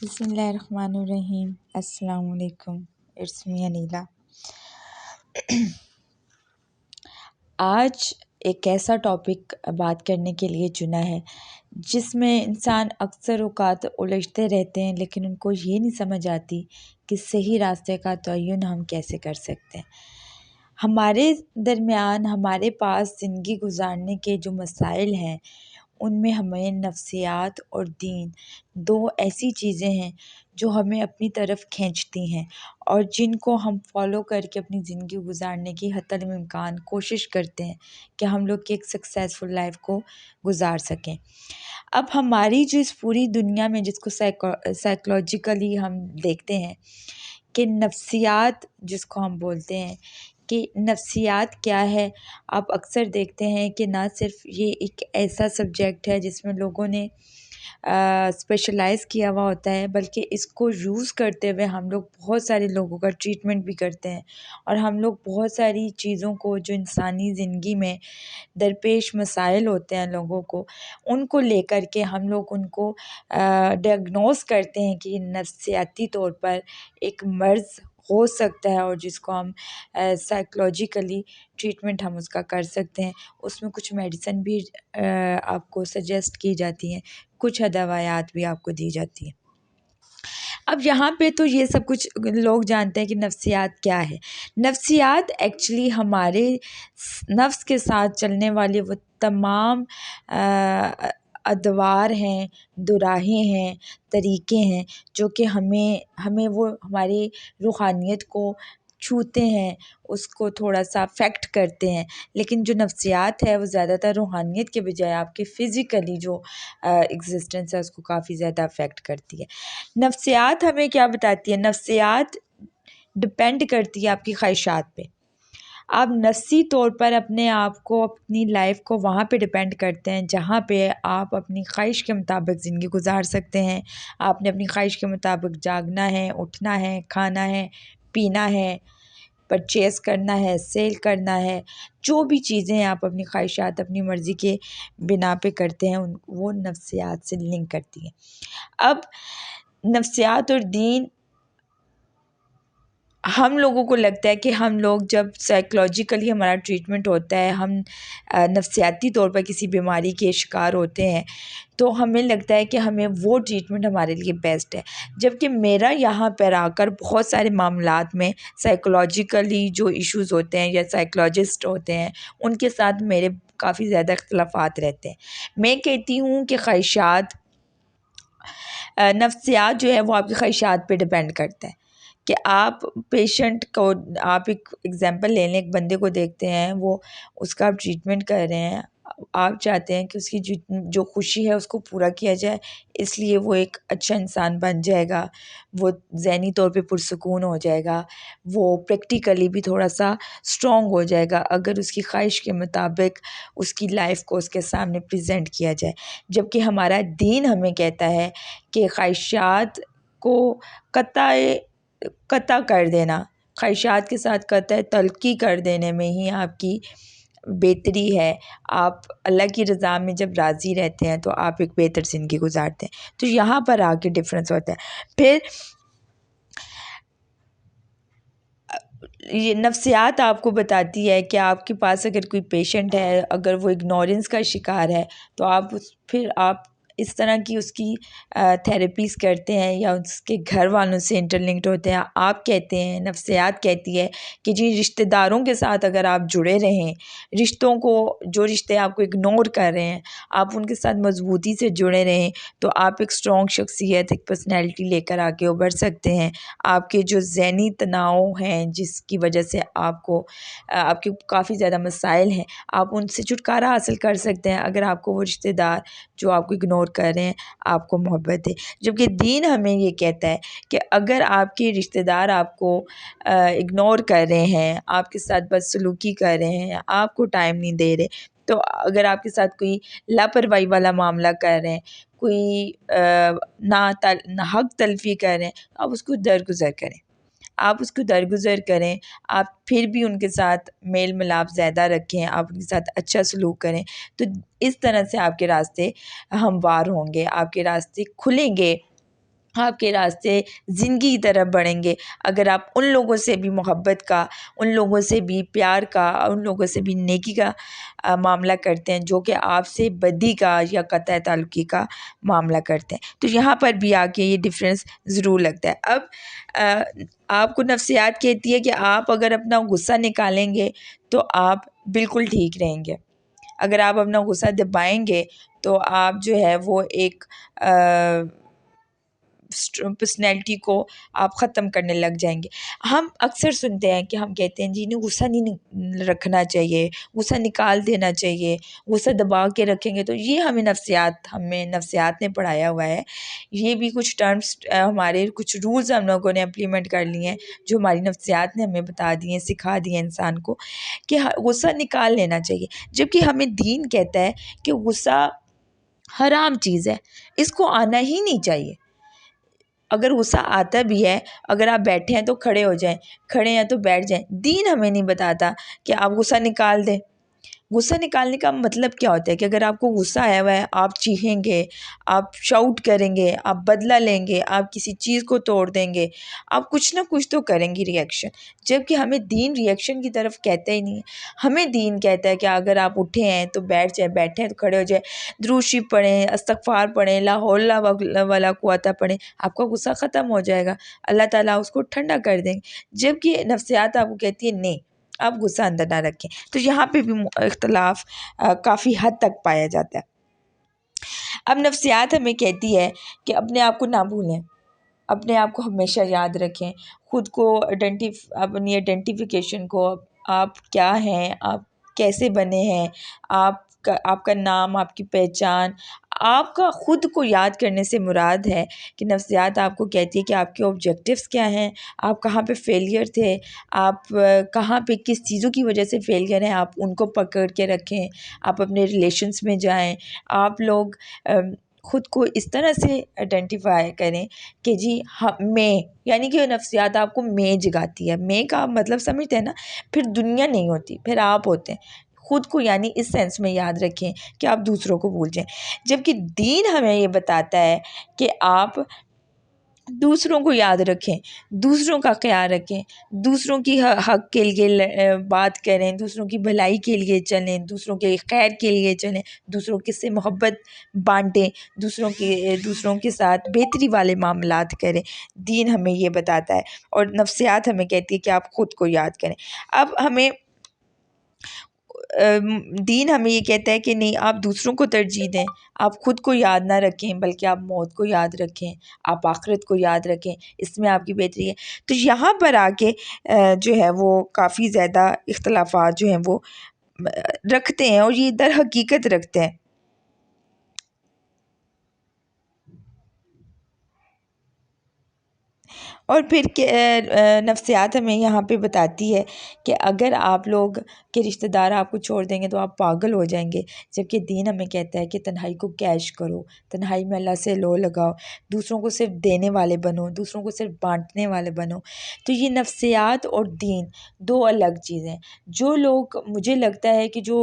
بسم اللہ الرحمن الرحیم۔ السلام علیکم، اٹس می انیلا۔ آج ایک ایسا ٹاپک بات کرنے کے لیے چنا ہے جس میں انسان اکثر اوقات الجھتے رہتے ہیں، لیکن ان کو یہ نہیں سمجھ آتی کہ صحیح راستے کا تعین ہم کیسے کر سکتے ہیں۔ ہمارے درمیان ہمارے پاس زندگی گزارنے کے جو مسائل ہیں ان میں ہمیں نفسیات اور دین دو ایسی چیزیں ہیں جو ہمیں اپنی طرف کھینچتی ہیں اور جن کو ہم فالو کر کے اپنی زندگی گزارنے کی حتی الامکان کوشش کرتے ہیں کہ ہم لوگ کی ایک سکسیزفل لائف کو گزار سکیں۔ اب ہماری جو اس پوری دنیا میں جس کو سائیکولوجیکلی ہم دیکھتے ہیں کہ نفسیات جس کو ہم بولتے ہیں کہ نفسیات کیا ہے، آپ اکثر دیکھتے ہیں کہ نہ صرف یہ ایک ایسا سبجیکٹ ہے جس میں لوگوں نے اسپیشلائز کیا ہوا ہوتا ہے، بلکہ اس کو یوز کرتے ہوئے ہم لوگ بہت سارے لوگوں کا ٹریٹمنٹ بھی کرتے ہیں، اور ہم لوگ بہت ساری چیزوں کو جو انسانی زندگی میں درپیش مسائل ہوتے ہیں لوگوں کو، ان کو لے کر کے ہم لوگ ان کو ڈیاگنوز کرتے ہیں کہ یہ نفسیاتی طور پر ایک مرض ہو سکتا ہے، اور جس کو ہم سائیکولوجیکلی ٹریٹمنٹ ہم اس کا کر سکتے ہیں۔ اس میں کچھ میڈیسن بھی آپ کو سجیسٹ کی جاتی ہیں، کچھ دوائیات بھی آپ کو دی جاتی ہیں۔ اب یہاں پہ تو یہ سب کچھ لوگ جانتے ہیں کہ نفسیات کیا ہے۔ نفسیات ایکچولی ہمارے نفس کے ساتھ چلنے والے وہ تمام ادوار ہیں، دوراہیں ہیں، طریقے ہیں جو کہ ہمیں وہ ہماری روحانیت کو چھوتے ہیں، اس کو تھوڑا سا افیکٹ کرتے ہیں۔ لیکن جو نفسیات ہے وہ زیادہ تر روحانیت کے بجائے آپ کے فزیکلی جو ایگزسٹنس ہے اس کو کافی زیادہ افیکٹ کرتی ہے۔ نفسیات ہمیں کیا بتاتی ہے؟ نفسیات ڈپینڈ کرتی ہے آپ کی خواہشات پہ۔ آپ نفسی طور پر اپنے آپ کو، اپنی لائف کو وہاں پہ ڈپینڈ کرتے ہیں جہاں پہ آپ اپنی خواہش کے مطابق زندگی گزار سکتے ہیں۔ آپ نے اپنی خواہش کے مطابق جاگنا ہے، اٹھنا ہے، کھانا ہے، پینا ہے، پرچیز کرنا ہے، سیل کرنا ہے، جو بھی چیزیں آپ اپنی خواہشات اپنی مرضی کے بنا پہ کرتے ہیں وہ نفسیات سے لنک کرتی ہیں۔ اب نفسیات اور دین، ہم لوگوں کو لگتا ہے کہ ہم لوگ جب سائیکولوجیکلی ہمارا ٹریٹمنٹ ہوتا ہے، ہم نفسیاتی طور پر کسی بیماری کے شکار ہوتے ہیں، تو ہمیں لگتا ہے کہ ہمیں وہ ٹریٹمنٹ ہمارے لیے بیسٹ ہے، جبکہ میرا یہاں پر آ کر بہت سارے معاملات میں سائیکولوجیکلی جو ایشوز ہوتے ہیں یا سائیکولوجسٹ ہوتے ہیں ان کے ساتھ میرے کافی زیادہ اختلافات رہتے ہیں۔ میں کہتی ہوں کہ خواہشات، نفسیات جو ہے وہ آپ کی خواہشات پہ ڈپینڈ کرتا ہے کہ آپ پیشنٹ کو، آپ ایک ایگزامپل لے لیں، ایک بندے کو دیکھتے ہیں، وہ اس کا آپ ٹریٹمنٹ کر رہے ہیں، آپ چاہتے ہیں کہ اس کی جو خوشی ہے اس کو پورا کیا جائے، اس لیے وہ ایک اچھا انسان بن جائے گا، وہ ذہنی طور پہ پرسکون ہو جائے گا، وہ پریکٹیکلی بھی تھوڑا سا اسٹرانگ ہو جائے گا اگر اس کی خواہش کے مطابق اس کی لائف کو اس کے سامنے پریزنٹ کیا جائے۔ جبکہ ہمارا دین ہمیں کہتا ہے کہ خواہشات کو قطع کر دینا، خواہشات کے ساتھ قطع تلقی کر دینے میں ہی آپ کی بہتری ہے۔ آپ اللہ کی رضا میں جب راضی رہتے ہیں تو آپ ایک بہتر زندگی گزارتے ہیں۔ تو یہاں پر آ کے ڈفرینس ہوتا ہے۔ پھر یہ نفسیات آپ کو بتاتی ہے کہ آپ کے پاس اگر کوئی پیشنٹ ہے، اگر وہ اگنورنس کا شکار ہے تو پھر آپ اس طرح کی اس کی تھیراپیز کرتے ہیں یا اس کے گھر والوں سے انٹرلنکڈ ہوتے ہیں۔ آپ کہتے ہیں، نفسیات کہتی ہے کہ جی رشتہ داروں کے ساتھ اگر آپ جڑے رہیں، رشتوں کو، جو رشتے آپ کو اگنور کر رہے ہیں، آپ ان کے ساتھ مضبوطی سے جڑے رہیں تو آپ ایک اسٹرانگ شخصیت، ایک پرسنالٹی لے کر آگے ابھر سکتے ہیں۔ آپ کے جو ذہنی تناؤ ہیں جس کی وجہ سے آپ کے کافی زیادہ مسائل ہیں، آپ ان سے چھٹکارا حاصل کر سکتے ہیں اگر آپ کو وہ رشتہ دار جو آپ کو اگنور کر رہے ہیں آپ کو محبت ہے۔ جبکہ دین ہمیں یہ کہتا ہے کہ اگر آپ کے رشتہ دار آپ کو اگنور کر رہے ہیں، آپ کے ساتھ بدسلوکی کر رہے ہیں، آپ کو ٹائم نہیں دے رہے، تو اگر آپ کے ساتھ کوئی لاپرواہی والا معاملہ کر رہے ہیں، کوئی حق تلفی کر رہے ہیں، آپ اس کو درگزر کریں، آپ اس کو درگزر کریں، آپ پھر بھی ان کے ساتھ میل ملاپ زیادہ رکھیں، آپ ان کے ساتھ اچھا سلوک کریں، تو اس طرح سے آپ کے راستے ہموار ہوں گے، آپ کے راستے کھلیں گے آپ کے راستے زندگی کی طرف بڑھیں گے اگر آپ ان لوگوں سے بھی محبت کا، ان لوگوں سے بھی پیار کا، ان لوگوں سے بھی نیکی کا معاملہ کرتے ہیں جو کہ آپ سے بدی کا یا قطع تعلقی کا معاملہ کرتے ہیں۔ تو یہاں پر بھی آ کے یہ ڈفرینس ضرور لگتا ہے۔ اب آپ کو نفسیات کہتی ہے کہ آپ اگر اپنا غصہ نکالیں گے تو آپ بالکل ٹھیک رہیں گے، اگر آپ اپنا غصہ دبائیں گے تو آپ جو ہے وہ ایک پرسنالٹی کو آپ ختم کرنے لگ جائیں گے۔ ہم اکثر سنتے ہیں کہ ہم کہتے ہیں جی نہیں غصہ نہیں رکھنا چاہیے، غصہ نکال دینا چاہیے، غصہ دبا کے رکھیں گے تو یہ ہمیں نفسیات نے پڑھایا ہوا ہے۔ یہ بھی کچھ ٹرمز ہمارے کچھ رولز ہم لوگوں نے امپلیمنٹ کر لیے ہیں جو ہماری نفسیات نے ہمیں بتا دیے ہیں، سکھا دیے ہیں انسان کو کہ غصہ نکال لینا چاہیے، جبکہ ہمیں دین کہتا ہے کہ غصہ حرام چیز ہے، اس کو آنا ہی نہیں چاہیے۔ اگر غصہ آتا بھی ہے، اگر آپ بیٹھے ہیں تو کھڑے ہو جائیں، کھڑے ہیں تو بیٹھ جائیں۔ دین ہمیں نہیں بتاتا کہ آپ غصہ نکال دیں۔ غصہ نکالنے کا مطلب کیا ہوتا ہے کہ اگر آپ کو غصہ آیا ہوا ہے آپ چیخیں گے، آپ شاؤٹ کریں گے، آپ بدلہ لیں گے، آپ کسی چیز کو توڑ دیں گے، آپ کچھ نہ کچھ تو کریں گی ریئیکشن، جبکہ ہمیں دین ریئیکشن کی طرف کہتا ہی نہیں ہے۔ ہمیں دین کہتا ہے کہ اگر آپ اٹھے ہیں تو بیٹھ جائیں، بیٹھے ہیں تو کھڑے ہو جائیں، درود شریف پڑھیں، استغفار پڑھیں، لا حول ولا قوت پڑھیں، آپ کا غصہ ختم ہو جائے گا، اللہ تعالیٰ اس کو ٹھنڈا کر دیں گے۔ جبکہ نفسیات آپ کو کہتی ہے نہیں، آپ غصہ اندر نہ رکھیں۔ تو یہاں پہ بھی اختلاف کافی حد تک پایا جاتا ہے۔ اب نفسیات ہمیں کہتی ہے کہ اپنے آپ کو نہ بھولیں، اپنے آپ کو ہمیشہ یاد رکھیں، خود کو اپنی آئیڈینٹیفیکیشن کو، آپ کیا ہیں، آپ کیسے بنے ہیں، آپ کا نام، آپ کی پہچان، آپ کا خود کو یاد کرنے سے مراد ہے کہ نفسیات آپ کو کہتی ہے کہ آپ کے آبجیکٹیوز کیا ہیں، آپ کہاں پہ فیلئر تھے، آپ کہاں پہ کس چیزوں کی وجہ سے فیلئر ہیں، آپ ان کو پکڑ کے رکھیں، آپ اپنے ریلیشنز میں جائیں، آپ لوگ خود کو اس طرح سے آئیڈینٹیفائی کریں کہ جی میں، یعنی کہ نفسیات آپ کو میں جگاتی ہے۔ میں کا مطلب سمجھتے ہیں نا، پھر دنیا نہیں ہوتی، پھر آپ ہوتے ہیں خود کو، یعنی اس سینس میں یاد رکھیں کہ آپ دوسروں کو بھول جائیں۔ جبکہ دین ہمیں یہ بتاتا ہے کہ آپ دوسروں کو یاد رکھیں، دوسروں کا خیال رکھیں، دوسروں کی حق کے لیے بات کریں، دوسروں کی بھلائی کے لیے چلیں، دوسروں کے خیر کے لیے چلیں، دوسروں کے سے محبت بانٹیں، دوسروں کے ساتھ بہتری والے معاملات کریں۔ دین ہمیں یہ بتاتا ہے، اور نفسیات ہمیں کہتی ہے کہ آپ خود کو یاد کریں۔ اب دین ہمیں یہ کہتا ہے کہ نہیں، آپ دوسروں کو ترجیح دیں، آپ خود کو یاد نہ رکھیں بلکہ آپ موت کو یاد رکھیں، آپ آخرت کو یاد رکھیں، اس میں آپ کی بہتری ہے۔ تو یہاں پر آ کے جو ہے وہ کافی زیادہ اختلافات جو ہیں وہ رکھتے ہیں، اور یہ در حقیقت رکھتے ہیں۔ اور پھر نفسیات ہمیں یہاں پہ بتاتی ہے کہ اگر آپ لوگ کے رشتہ دار آپ کو چھوڑ دیں گے تو آپ پاگل ہو جائیں گے، جبکہ دین ہمیں کہتا ہے کہ تنہائی کو کیش کرو، تنہائی میں اللہ سے لو لگاؤ، دوسروں کو صرف دینے والے بنو، دوسروں کو صرف بانٹنے والے بنو۔ تو یہ نفسیات اور دین دو الگ چیزیں ہیں۔ جو لوگ، مجھے لگتا ہے کہ جو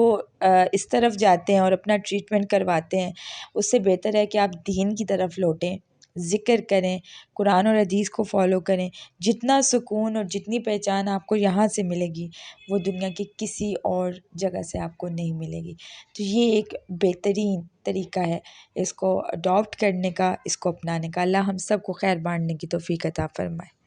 اس طرف جاتے ہیں اور اپنا ٹریٹمنٹ کرواتے ہیں، اس سے بہتر ہے کہ آپ دین کی طرف لوٹیں، ذکر کریں، قرآن اور حدیث کو فالو کریں۔ جتنا سکون اور جتنی پہچان آپ کو یہاں سے ملے گی وہ دنیا کی کسی اور جگہ سے آپ کو نہیں ملے گی۔ تو یہ ایک بہترین طریقہ ہے اس کو اڈاپٹ کرنے کا، اس کو اپنانے کا۔ اللہ ہم سب کو خیر بانٹنے کی توفیق عطا فرمائے۔